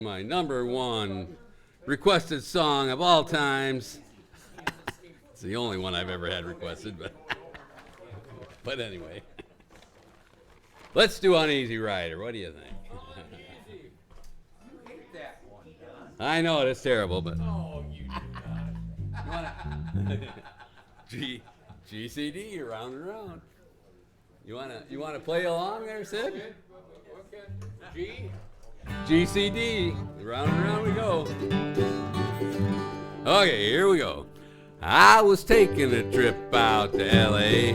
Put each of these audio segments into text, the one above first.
My number one requested song of all times. It's the only one I've ever had requested, but anyway. Let's do Uneasy Rider. What do you think? Uneasy. You hate that one, Don. I know it's terrible, but No, you do not. GCD around and around. You wanna play along there, Sid? Okay. G. GCD, round and round we go. Okay, here we go. I was taking a trip out to L.A.,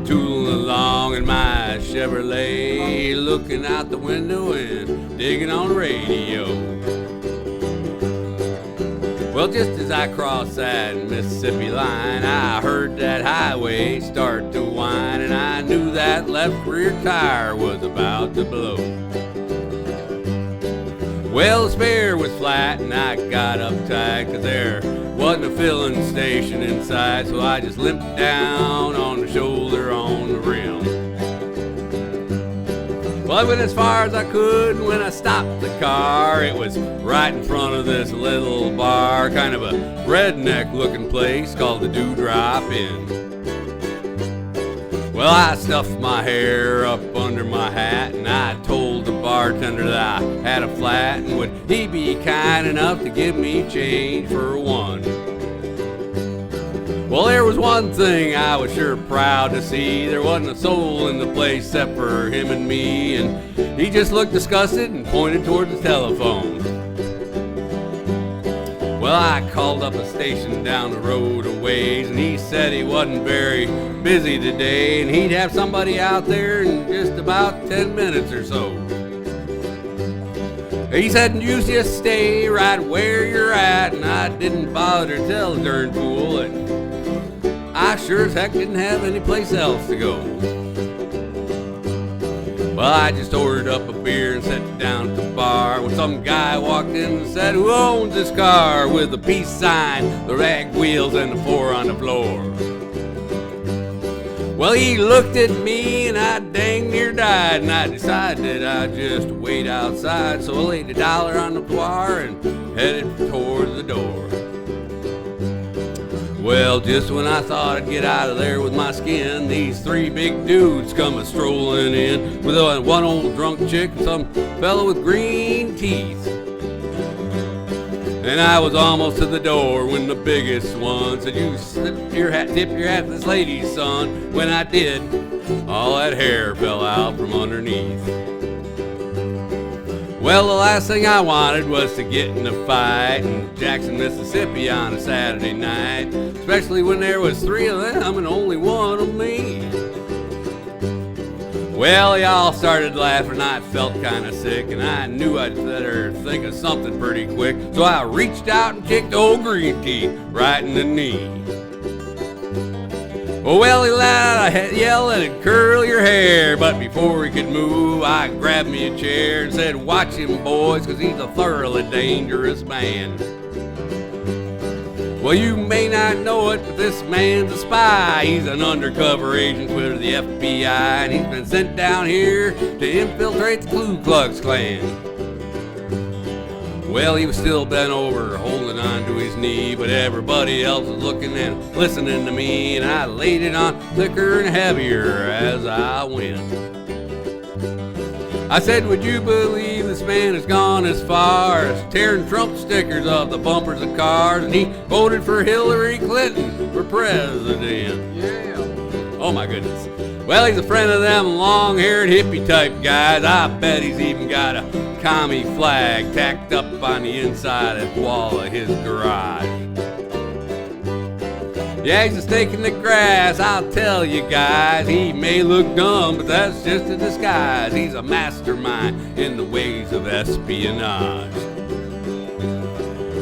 tooling along in my Chevrolet, looking out the window and digging on the radio. Well, just as I crossed that Mississippi line, I heard that highway start to whine, and I knew that left rear tire was about to blow. Well, the spare was flat and I got uptight, 'cause there wasn't a filling station in sight, so I just limped down on the shoulder on the rim. Well, I went as far as I could, and when I stopped the car, it was right in front of this little bar, kind of a redneck-looking place called the Dewdrop Inn. Well, I stuffed my hair up under my hat, and I told the bartender that I had a flat, and would he be kind enough to give me change for one. Well, there was one thing I was sure proud to see. There wasn't a soul in the place except for him and me, and he just looked disgusted and pointed toward the telephone. Well, I called up a station down the road a ways, and he said he wasn't very busy today, and he'd have somebody out there in just about 10 minutes or so. He said, you just stay right where you're at, and I didn't bother to tell the darn fool that I sure as heck didn't have any place else to go. Well, I just ordered up a beer and sat down at the bar when some guy walked in and said, who owns this car with the peace sign, the rag wheels, and the 4 on the floor? Well, he looked at me and I dang near died, and I decided I'd just wait outside, so I laid $1 on the bar and headed toward the door. Well, just when I thought I'd get out of there with my skin, these 3 big dudes come a-strolling in with one old drunk chick and some fellow with green teeth. And I was almost to the door when the biggest one said, you tip your hat to this lady, son. When I did, all that hair fell out from underneath. Well, the last thing I wanted was to get in a fight in Jackson, Mississippi on a Saturday night, especially when there was 3 of them and only 1 of me. Well, they all started laughing, and I felt kind of sick, and I knew I'd better think of something pretty quick, so I reached out and kicked old Green Tea right in the knee. Well, he let out a yell and it'd curl your hair, but before he could move, I grabbed me a chair and said, watch him, boys, 'cause he's a thoroughly dangerous man. Well, you may not know it, but this man's a spy. He's an undercover agent for the FBI, and he's been sent down here to infiltrate the Ku Klux Klan. Well, he was still bent over, holding on to his knee, but everybody else was looking and listening to me, and I laid it on thicker and heavier as I went. I said, would you believe this man has gone as far as tearing Trump stickers off the bumpers of cars, and he voted for Hillary Clinton for president? Yeah. Oh my goodness. Well, he's a friend of them long-haired hippie-type guys. I bet he's even got a commie flag tacked up on the inside of the wall of his garage. Yeah, he's a snake in the grass, I'll tell you guys. He may look dumb, but that's just a disguise. He's a mastermind in the ways of espionage.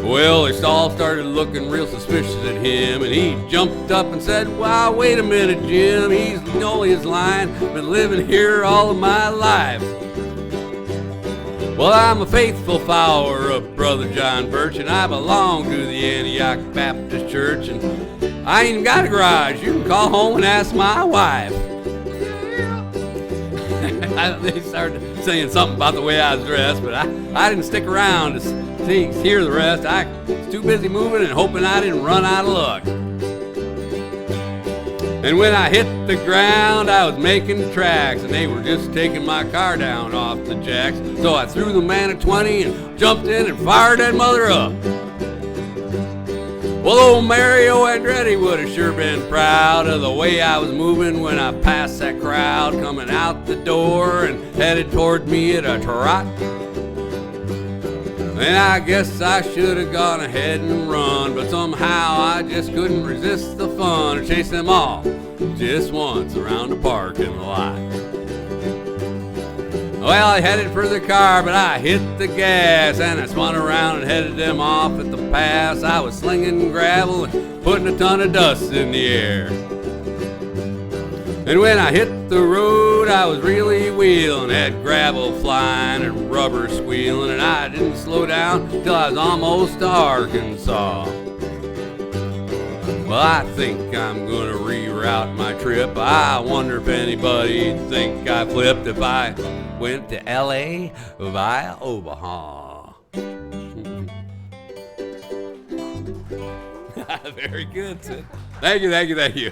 Well, they all started looking real suspicious at him, and he jumped up and said, wow, wait a minute, Jim. He's only his line. Been living here all of my life. Well, I'm a faithful follower of Brother John Birch, and I belong to the Antioch Baptist Church, and I ain't even got a garage. You can call home and ask my wife. They started saying something about the way I was dressed, but I didn't stick around to hear the rest. I was too busy moving and hoping I didn't run out of luck. And when I hit the ground, I was making tracks, and they were just taking my car down off the jacks. So I threw the man a 20 and jumped in and fired that mother up. Well, old Mario Andretti would have sure been proud of the way I was moving when I passed that crowd coming out the door and headed toward me at a trot. And I guess I should have gone ahead and run, but somehow I just couldn't resist the fun of chasing them all just once around the parking lot. Well, I headed for the car, but I hit the gas, and I spun around and headed them off at the pass. I was slinging gravel and putting a ton of dust in the air. And when I hit the road, I was really wheeling, had gravel flying and rubber squealing, and I didn't slow down till I was almost to Arkansas. Well, I think I'm gonna reroute my trip. I wonder if anybody'd think I flipped if I went to L.A. via Omaha. Very good, Sid. Thank you.